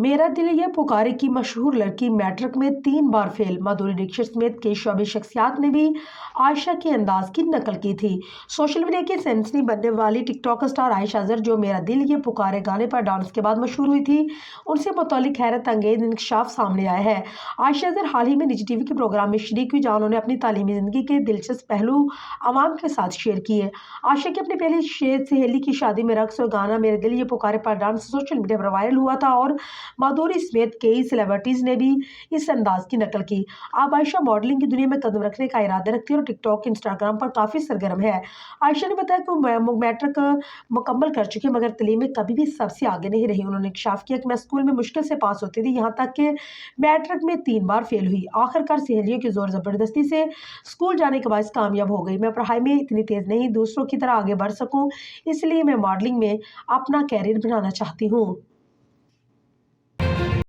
میرا دل یہ پکارے کی مشہور لڑکی میٹرک میں 3 بار فیل، مادھوری دیکشت سمیت کئی شعبے شخصیات نے بھی عائشہ کے انداز کی نقل کی تھی۔ سوشل میڈیا کی سنسنی بننے والی ٹک ٹاک اسٹار عائشہ اظہر، جو میرا دل یہ پکارے گانے پر ڈانس کے بعد مشہور ہوئی تھی، ان سے متعلق حیرت انگیز انکشاف سامنے آیا ہے۔ عائشہ اظہر حال ہی میں نجی ٹی وی کے پروگرام میں شریک ہوئی، جہاں انہوں نے اپنی تعلیمی زندگی کے دلچسپ پہلو عوام کے ساتھ شیئر کیے۔ عائشہ کی اپنی پہلی سہیلی کی شادی میں رقص اور گانا میرے دل یہ پکارے پر ڈانس سوشل میڈیا پر وائرل ہوا تھا، اور مادھوری سمیت کئی سیلیبریٹیز نے بھی اس انداز کی نقل کی۔ اب عائشہ ماڈلنگ کی دنیا میں قدم رکھنے کا ارادہ رکھتی ہے اور ٹک ٹاک، انسٹاگرام پر کافی سرگرم ہے۔ عائشہ نے بتایا کہ وہ میٹرک مکمل کر چکی مگر تعلیم میں کبھی بھی سب سے آگے نہیں رہی۔ انہوں نے انکشاف کیا کہ میں اسکول میں مشکل سے پاس ہوتی تھی، یہاں تک کہ میٹرک میں 3 بار فیل ہوئی۔ آخرکار سہیلیوں کی زور زبردستی سے اسکول جانے کے باعث کامیاب ہو گئی۔ میں پڑھائی میں اتنی تیز نہیں دوسروں کی طرح آگے بڑھ سکوں، اس لیے میں ماڈلنگ میں اپنا کیریئر بنانا چاہتی ہوں۔